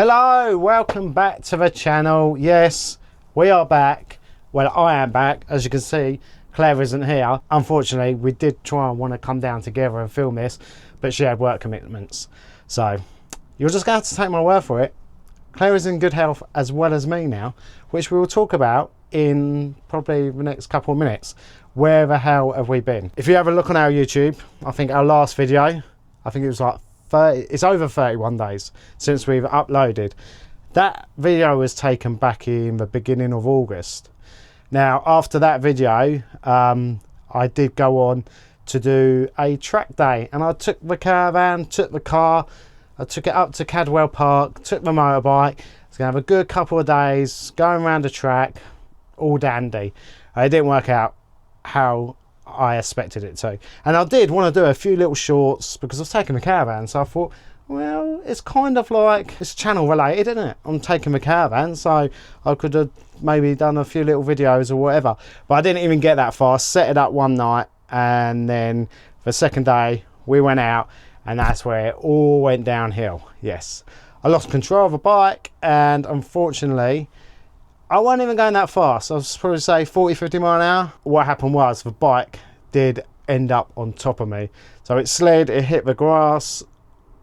Hello, welcome back to the channel. Yes, we are back. Well, I am back. As you can see, Claire isn't here. Unfortunately, we did try and want to come down together and film this, but she had work commitments. So you're just going to have to take my word for it. Claire is in good health as well as me now, which we will talk about in probably the next couple of minutes. Where the hell have we been? If you have a look on our YouTube, I think our last video, I think it was like 30, it's over 31 days since we've uploaded. That video was taken back in the beginning of August. Now, after that video, I did go on to do a track day, and I took the caravan, took the car, I took it up to Cadwell Park, took my motorbike. I was going to have a good couple of days going around the track, all dandy. It didn't work out how I expected it to, and I did want to do a few little shorts because I was taking the caravan, so I thought, well, it's kind of like it's channel related, isn't it? I'm taking the caravan, so I could have maybe done a few little videos or whatever, but I didn't even get that far. Set it up one night, and then the second day we went out, and that's where it all went downhill. Yes, I lost control of the bike, and unfortunately I wasn't even going that fast. I was probably say 40-50 mile an hour. What happened was the bike did end up on top of me. So it slid, it hit the grass.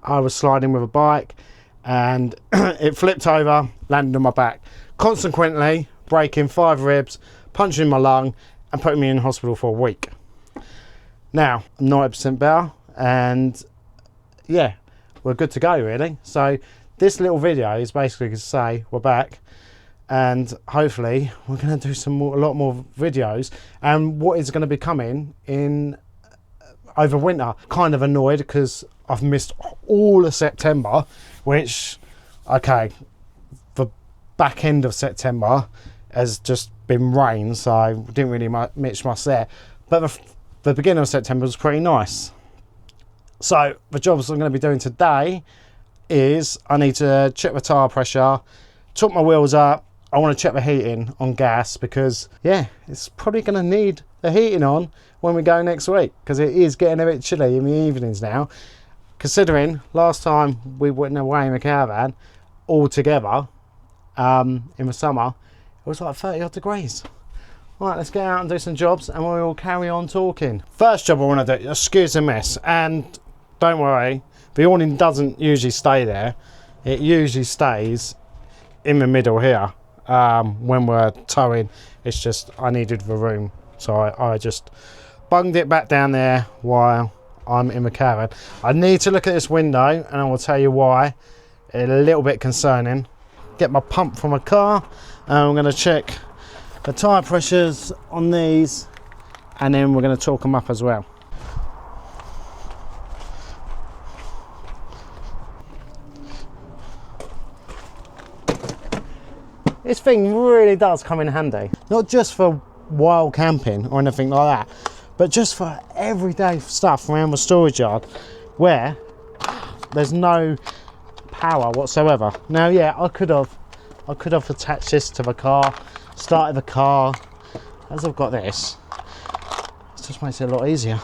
I was sliding with a bike and it flipped over, landed on my back. Consequently, breaking 5 ribs, punching my lung and putting me in hospital for a week. Now, I'm 90% better and yeah, we're good to go really. So this little video is basically to say we're back. And hopefully we're going to do a lot more videos, and what is going to be coming in over winter. Kind of annoyed because I've missed all of September, which, okay, the back end of September has just been rain, so I didn't really miss much there, but the beginning of September was pretty nice. So the jobs I'm going to be doing today is I need to check the tyre pressure, took my wheels up. I want to check the heating on gas because, yeah, it's probably going to need the heating on when we go next week because it is getting a bit chilly in the evenings now. Considering last time we went away in the caravan all together in the summer, it was like 30 odd degrees. All right, let's get out and do some jobs and we'll carry on talking. First job I want to do, excuse the mess, and don't worry, the awning doesn't usually stay there. It usually stays in the middle here. When we're towing, it's just I needed the room, so I just bunged it back down there while I'm in the caravan. I need to look at this window and I will tell you why. It's a little bit concerning. Get my pump from a car and I'm going to check the tyre pressures on these, and then we're going to torque them up as well. This thing really does come in handy, not just for wild camping or anything like that, but just for everyday stuff around the storage yard where there's no power whatsoever. Now, yeah, I could have attached this to the car, started the car. As I've got this, it just makes it a lot easier.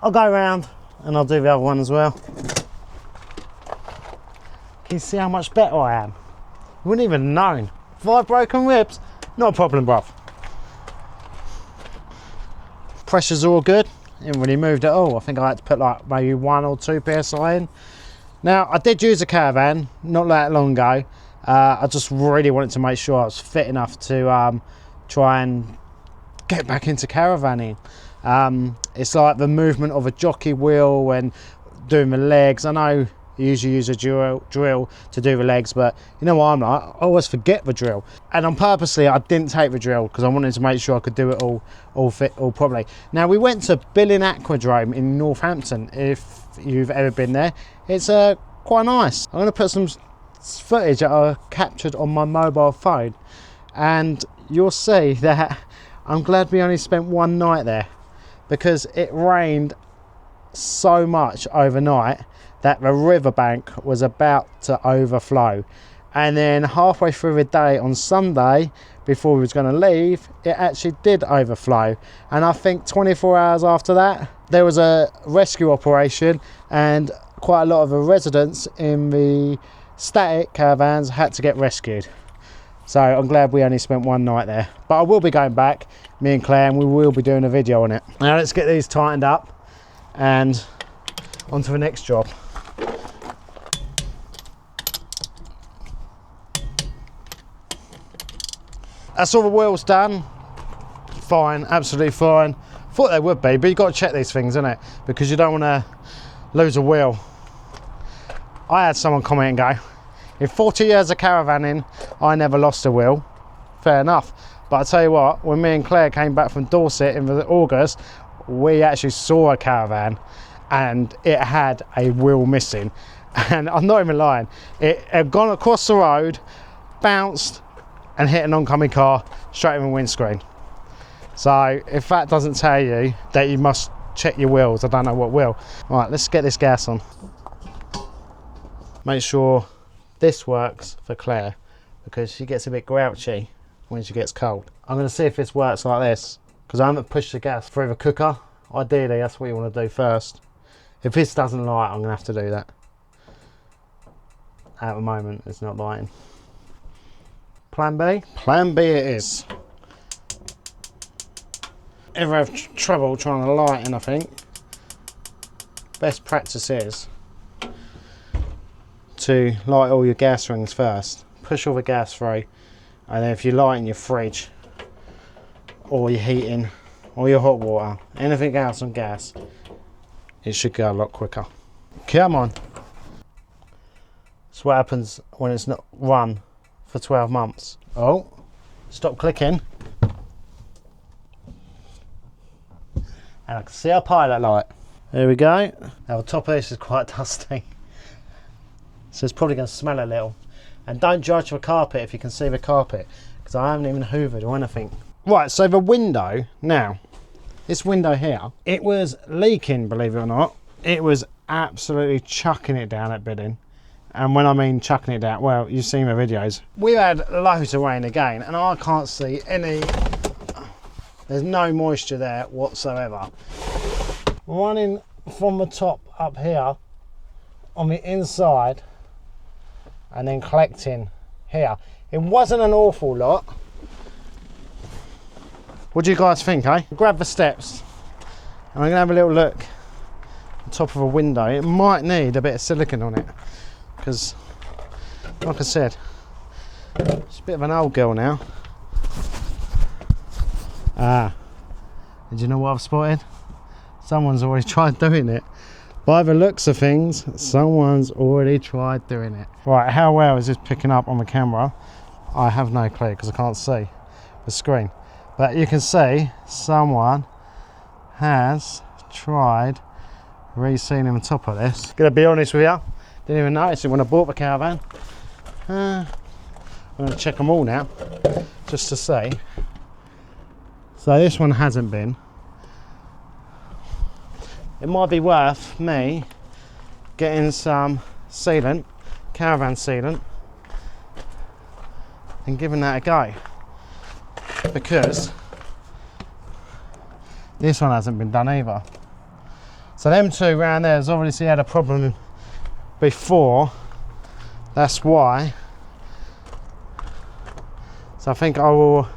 I'll go around and I'll do the other one as well. Can you see how much better I am? You wouldn't even have known. 5 broken ribs, not a problem, bruv. Pressure's all good, didn't really move at all. I think I had to put like maybe 1 or 2 PSI in. Now, I did use a caravan not that long ago. I just really wanted to make sure I was fit enough to try and get back into caravanning. It's like the movement of a jockey wheel when doing the legs. I know you usually use a drill to do the legs, but you know what I'm like, I always forget the drill. And on purposely, I didn't take the drill because I wanted to make sure I could do it all properly. Now, we went to Billing Aquadrome in Northampton. If you've ever been there, it's quite nice. I'm going to put some footage that I captured on my mobile phone, and you'll see that I'm glad we only spent one night there, because it rained so much overnight that the riverbank was about to overflow, And then halfway through the day on Sunday, before we was going to leave, it actually did overflow. And I think 24 hours after that, there was a rescue operation, and quite a lot of the residents in the static caravans had to get rescued. So I'm glad we only spent one night there. But I will be going back, me and Claire, and we will be doing a video on it. Now let's get these tightened up and on to the next job. That's all the wheels done. Fine, absolutely fine. Thought they would be, but you've got to check these things, innit? Because you don't want to lose a wheel. I had someone comment and go, in 40 years of caravanning, I never lost a wheel. Fair enough. But I tell you what, when me and Claire came back from Dorset in August, we actually saw a caravan and it had a wheel missing. And I'm not even lying. It had gone across the road, bounced, and hit an oncoming car straight in the windscreen. So if that doesn't tell you that you must check your wheels, I don't know what will. All right, let's get this gas on. Make sure this works for Claire, because she gets a bit grouchy when she gets cold. I'm going to see if this works like this, because I haven't pushed the gas through the cooker. Ideally, that's what you want to do first. If this doesn't light, I'm going to have to do that. At the moment, it's not lighting. Plan B? Plan B it is. Ever have trouble trying to lighten, I think best practice is to light all your gas rings first. Push all the gas through, and then if you light in your fridge or your heating or your hot water, anything else on gas, it should go a lot quicker. Come on. That's what happens when it's not run for 12 months. Oh, stop clicking. And I can see our pilot light. There we go. Now the top of this is quite dusty, so it's probably going to smell a little. And don't judge the carpet if you can see the carpet, because I haven't even hoovered or anything. Right, so the window, now, this window here, it was leaking, believe it or not. It was absolutely chucking it down at bidding. And when I mean chucking it down, well, you've seen my videos. We've had loads of rain again, and I can't see any, there's no moisture there whatsoever. Running from the top up here on the inside and then collecting here. It wasn't an awful lot. What do you guys think, eh? Grab the steps and I'm gonna have a little look on top of a window. It might need a bit of silicone on it, because like I said, it's a bit of an old girl now. Ah, did you know what I've spotted? Someone's already tried doing it. By the looks of things, someone's already tried doing it. Right, how well is this picking up on the camera? I have no clue, because I can't see the screen. But you can see someone has tried resealing the top of this. Gonna be honest with you, didn't even notice it when I bought the caravan. I'm gonna check them all now, just to see. So this one hasn't been. It might be worth me getting some sealant, caravan sealant, and giving that a go, because this one hasn't been done either. So them two around there has obviously had a problem before, that's why. So I think I will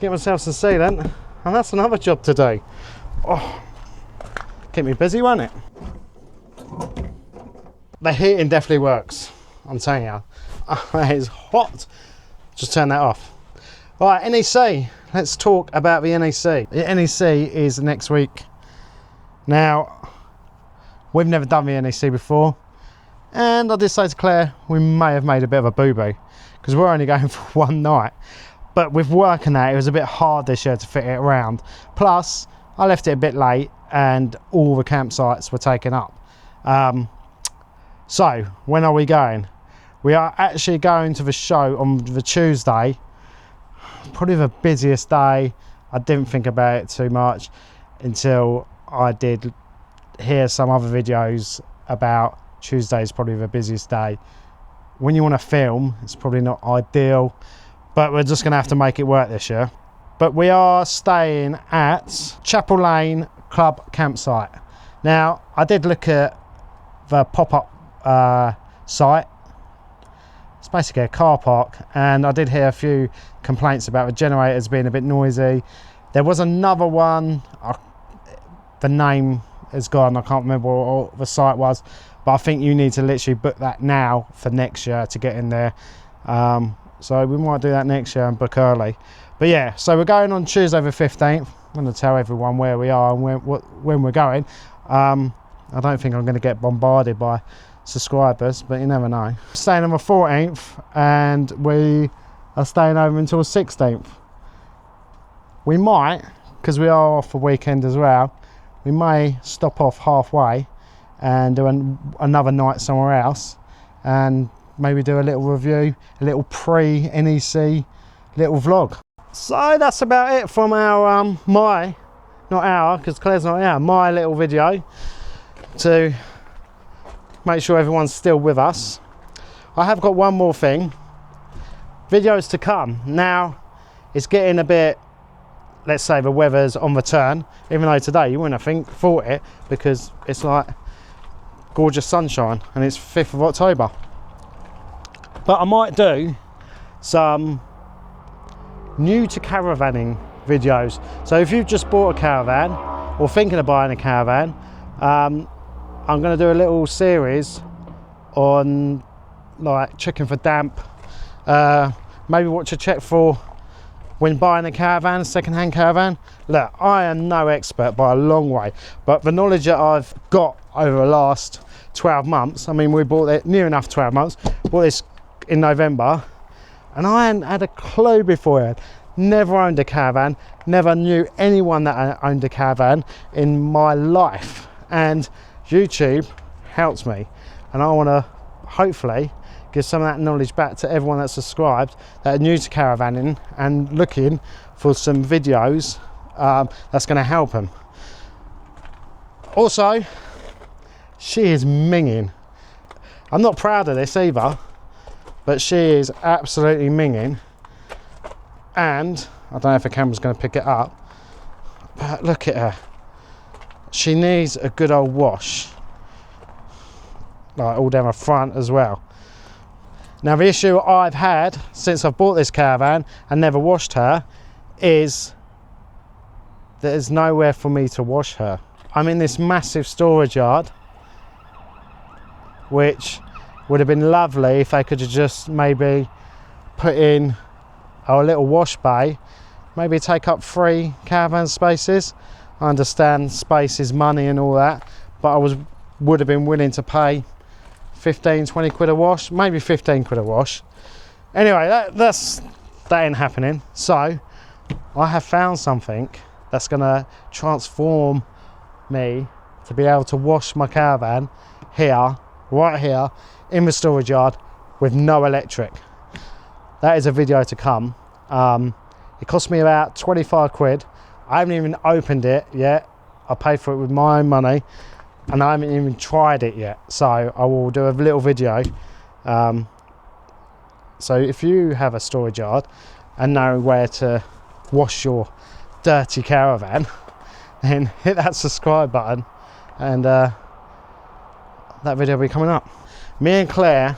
get myself some sealant, and that's another job to do. Oh, keep me busy, won't it? The heating definitely works, I'm telling you. It is hot. Just turn that off. Right, NEC. Let's talk about the NEC. The NEC is next week. Now, we've never done the NEC before, and I did say to Claire, we may have made a bit of a boo-boo, because we're only going for one night. But with work and that, it was a bit hard this year to fit it around. Plus, I left it a bit late, and all the campsites were taken up. So when are we going? We are actually going to the show on the Tuesday, probably the busiest day. I didn't think about it too much until I did hear some other videos about Tuesday is probably the busiest day when you want to film, it's probably not ideal, but we're just going to have to make it work this year. But we are staying at Chapel Lane Club Campsite. Now, I did look at the pop-up site. It's basically a car park, and I did hear a few complaints about the generators being a bit noisy. There was another one, the name is gone, I can't remember what the site was, but I think you need to literally book that now for next year to get in there. So we might do that next year and book early. But yeah, so we're going on Tuesday the 15th. I'm going to tell everyone where we are and when we're going. I don't think I'm going to get bombarded by subscribers, but you never know. Staying on the 14th, and we are staying over until the 16th. We might, because we are off the weekend as well, we may stop off halfway and do another night somewhere else, and maybe do a little review, a little pre-NEC little vlog. So that's about it from our my little video to make sure everyone's still with us. I have got one more thing, videos to come. Now it's getting a bit, let's say the weather's on the turn, even though today you wouldn't have thought it, because it's like gorgeous sunshine and it's 5th of October. But I might do some new to caravanning videos. So if you've just bought a caravan or thinking of buying a caravan, I'm going to do a little series on like checking for damp, maybe what to check for when buying a caravan, a second-hand caravan. Look, I am no expert by a long way, but the knowledge that I've got over the last 12 months, I mean, we bought it near enough 12 months, bought this in November, and I hadn't had a clue beforehand. Never owned a caravan, never knew anyone that owned a caravan in my life, and YouTube helps me, and I want to hopefully give some of that knowledge back to everyone that's subscribed that are new to caravanning and looking for some videos that's going to help them. Also, she is minging. I'm not proud of this either, but she is absolutely minging, and I don't know if the camera's going to pick it up, but look at her. She needs a good old wash, like all down the front as well. Now the issue I've had since I've bought this caravan and never washed her is there's nowhere for me to wash her. I'm in this massive storage yard, which would have been lovely if they could have just maybe put in a little wash bay, maybe take up 3 caravan spaces. I understand space is money and all that, but I would have been willing to pay 15-20 quid a wash, maybe 15 quid a wash. Anyway, that ain't happening. So I have found something that's gonna transform me to be able to wash my caravan here, right here in the storage yard with no electric. That is a video to come. It cost me about 25 quid. I haven't even opened it yet. I paid for it with my own money, and I haven't even tried it yet. So I will do a little video. So if you have a storage yard and know where to wash your dirty caravan, then hit that subscribe button, and that video will be coming up. Me and Claire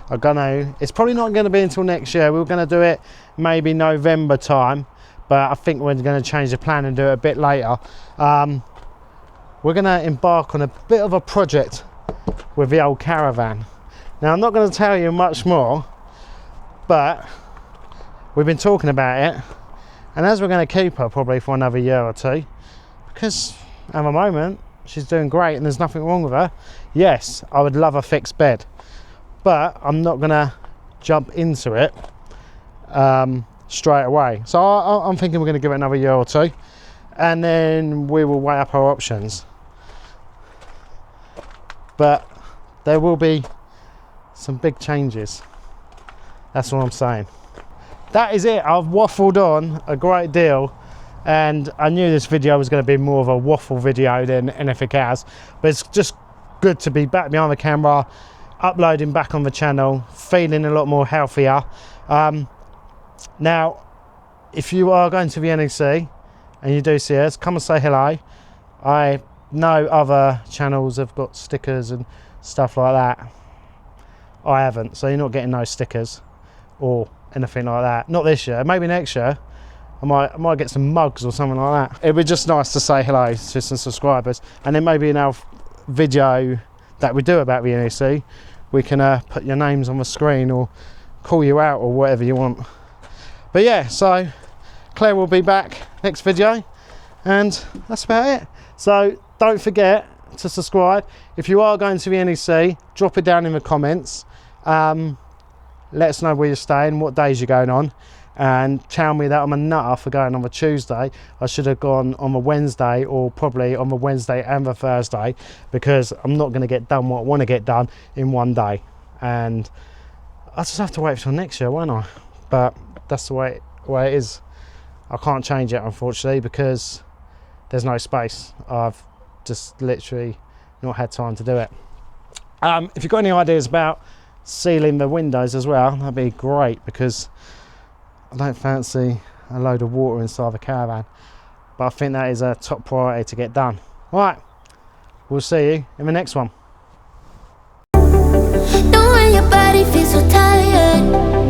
are gonna, it's probably not gonna be until next year. We're gonna do it maybe November time, but I think we're gonna change the plan and do it a bit later. We're gonna embark on a bit of a project with the old caravan. Now I'm not gonna tell you much more, but we've been talking about it, and as we're gonna keep her probably for another year or two, because at the moment she's doing great and there's nothing wrong with her. Yes, I would love a fixed bed, but I'm not gonna jump into it straight away. So I'm thinking we're gonna give it another year or two, and then we will weigh up our options. But there will be some big changes. That's what I'm saying. That is it. I've waffled on a great deal, and I knew this video was going to be more of a waffle video than anything else, but it's just good to be back behind the camera, uploading back on the channel, feeling a lot more healthier. Now, if you are going to the NEC and you do see us, come and say hello. I know other channels have got stickers and stuff like that. I haven't, so you're not getting no stickers or anything like that. Not this year, maybe next year. I might get some mugs or something like that. It'd be just nice to say hello to some subscribers, and then maybe in our video that we do about the NEC, we can put your names on the screen or call you out or whatever you want. But yeah, so Claire will be back next video, and that's about it. So don't forget to subscribe. If you are going to the NEC, drop it down in the comments. Let us know where you're staying, what days you're going on, and tell me that I'm a nutter for going on the Tuesday. I should have gone on the Wednesday, or probably on the Wednesday and the Thursday, because I'm not going to get done what I want to get done in one day, and I just have to wait till next year, won't I? But that's the way it is. I can't change it, unfortunately, because there's no space. I've just literally not had time to do it. If you've got any ideas about sealing the windows as well, that'd be great, because I don't fancy a load of water inside the caravan, but I think that is a top priority to get done. Right, we'll see you in the next one. Knowing your body feels so tired.